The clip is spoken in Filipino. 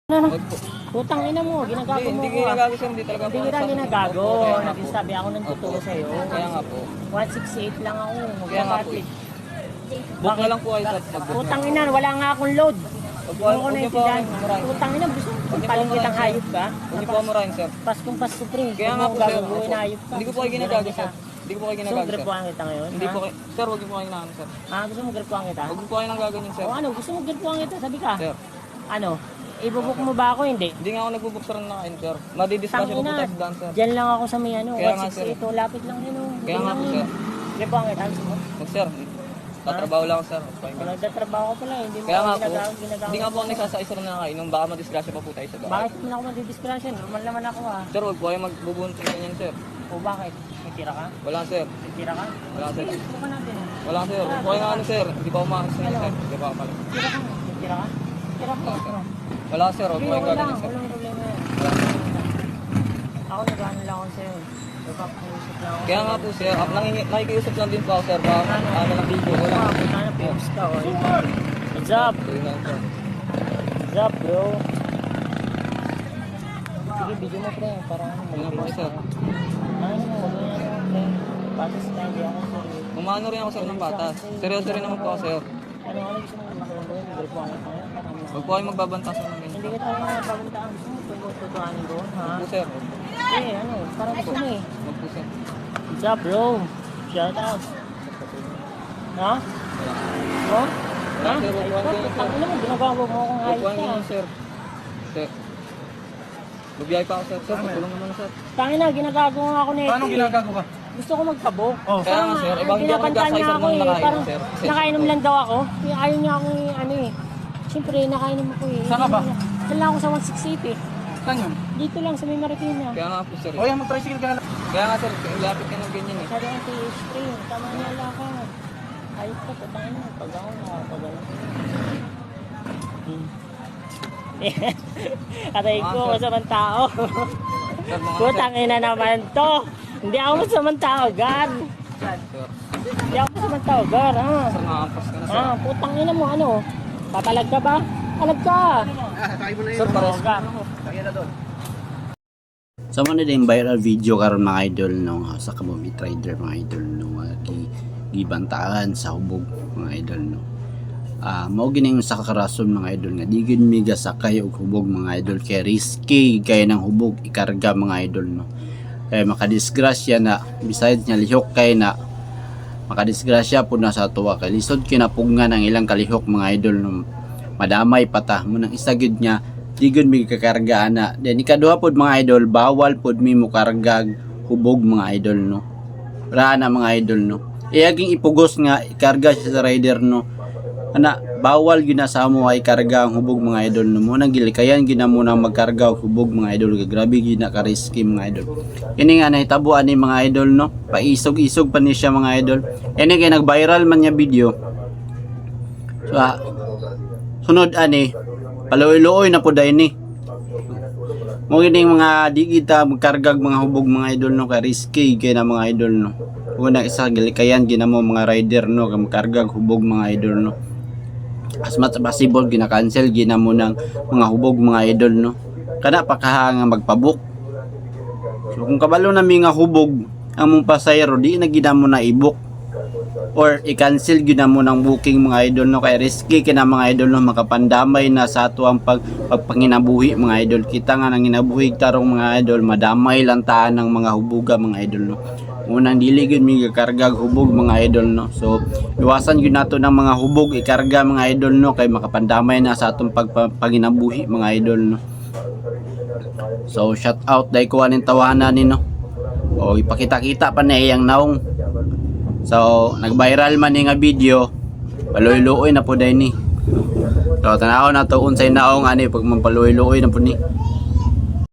Ano? Wag po. Putang ina mo, ginagago mo Hindi ko. ginagago sir, hindi talaga Hindi kita ginagago. Nagsasabi ako ng totoo sa'yo. Kaya nga po. 168 lang ako. Kaya nga po. Magkakapit. Book na lang po kayo sir. Putang ina, wala nga akong load. Huwag po, Ano ko huwag na niyo po itindahan? murahin. Putang ina, gusto mo Huwag niyo po paling kitang murahin, hayop ka? Huwag niyo po murahin sir. Paskong Pasko pre. Kaya nga po sir. Gagawin na hayop ka. Hindi ko po kayo ginagago sir. Hindi ko po kayo So, ginagago sir. gripuhan kita ngayon? Hindi ha? po kayo. Sir, huwag niyo po kayo inaano sir. Gusto mo gripuhan kita? Huwag niyo po kayo nang gaganyan sir. O ano, gusto mo gripuhan kita? Sabi ka. Sir. Ano? Ibubuk mo ba ako? Hindi. Hindi nga ako nagbubuk sir na kain sir. Madidiscussion ko po tayo sa daan sir. Diyan lang ako sa may ano, Kaya nga, sir. 168. Lapit lang yun. Kaya nga po sir. Gripuhan kita. Gusto mo? Huwag sir. Tatrabaho lang ako sir. Kung nagtatrabaho ko pala, hindi mo Kaya nga ako po. ginagawa. Hindi nga po ako nagsasakay sir na kain. Nung baka madisgrasya pa po tayo sa bahay. Bakit naman ako magdidiskrasyon? Normal naman ako ah. Sir, huwag po kayo magbubunot ng ganyan sir. O bakit? May tira ka? Wala sir. May tira ka? Wala sir. Sige, subukan natin. Wala sir. Huwag po kayo nga ano sir. Hindi pa umakas na sir. Hindi pa ako Tira ka? May tira ka? Tira ka? Wala sir. Huwag Sige, po kayo okay lang. gaganyan sir. Walang problema yan. Ako nag-ano lang ako sa'yo. Nagpapakusap lang ako. Kaya nga po sir, nakikiusap lang din po ako sir. Baka ano lang video. Wala. Punta na, pips ka. O. What's up? Yun lang sir. What's up, bro? Sige, video mo pre. Para ano, Yun lang po mag-pips sir. ka. Ano mo, ano pre. Patas na, hindi ako sir. Umano rin ako sir ng patas. Seryoso rin naman po ako sir. Ano gusto mo makulong? Grupo ano tayo? Huwag po kayo magbabanta sa mga ganyan. Hindi ka tayo mapagpuntaan. Gusto mo tutuanin doon, ha? Huwag po sir. Eh, ano? Parang gusto mo eh. Huwag po sir. What's up, bro? Shout out. Ha? No? Ha? Sir, huwag po kayo ganyan, sir. Ano mo, ginagawa mo akong Huwag hayop po kayo ka. ganyan sir. Sir. Bubiyay pa ako sir. Sir, matulong naman sir. Tangin na, ginagago nga ako nito. Paano ginagago ka? Gusto ko magpabok. Oh. Kaya nga sir, ibang hindi ako nagkasay sir nung nakainom Parang sir. Kasi- nakainom lang daw ako. Kaya ayaw niya ako ano eh. Siyempre, nakainom ako eh. Saan ka ba? Dala ako sa 168 eh. Saan yun? Dito lang sa may Marikina. Kaya nga po sir. O yan, mag-tricycle ka na lang. Kaya nga sir, lapit ka ng ganyan eh. Sabi ng TH3, tama niya lang ka. Ayos ka, putangin mo. Pag ako nakapagano. Aray ko, masamang tao. Sir, mga Putangin na naman to. Hindi ako masamang tao, Gar. sir. Hindi ako masamang tao, Gar, ha? Sir, nakakampas ka na sir. Putangin na mo, ano? Papalag ka ba? Palag ka. Sir, pares. Gar. Sa mga din viral video karon mga idol no sa Kamumi Trader mga idol no gibantaan sa hubog mga idol no. Mao gining sa kakarason mga idol nga di gid mi gasakay og hubog mga idol kay risky kay nang hubog ikarga mga idol no. Kay makadisgrasya na besides nya lihok kay na makadisgrasya pud na sa tuwa kay lisod kinapugngan ang ilang kalihok mga idol no. Madamay pata mo nang isa gid nya di gud mi kakarga ana. Then ikaduha pod mga idol, bawal pod mi mo kargag hubog mga idol no. Ra na mga idol no. Iyaging ipugos nga ikarga siya sa rider no. Ana bawal gyud na sa mo ay karga ang hubog mga idol no. Mo nang gilikayan gyud na mo nang magkarga og hubog mga idol. Grabe gyud na ka risky mga idol. Ini nga nahitabuan ni mga idol no. Paisog-isog pa ni siya mga idol. Ini kay nag-viral man nya video. So, sunod ani paloy-looy na po dahil ni. Mo gining mga di kita magkargag mga hubog mga idol no kay risky kay na mga idol no. Una isa gilikayan ginamo mga rider no kay magkargag hubog mga idol no. As much as possible gina-cancel ginamo ng mga hubog mga idol no. Kana pa nga magpabuk. So kung kabalo na mi nga hubog ang mong pasayro di na ginamo na ibuk or i-cancel gyud na mo ng booking mga idol no kay risky kina mga idol no makapandamay na sa ato ang pagpanginabuhi mga idol. Kita nga nang ginabuhi tarong mga idol madamay lang taan ng mga hubuga mga idol no. Unang dili gyud mi kargag hubog mga idol no. So iwasan gyud nato ng mga hubog ikarga mga idol no kay makapandamay na sa atong pagpanginabuhi mga idol no. So shout out dai ko aning tawanan ni no. O ipakita-kita pa na iyang naong. So, nag-viral man nga video. Paloy-looy na po dahil ni. So, tanaw na to unsay naong ani pag mapaluoy-luoy na po ni.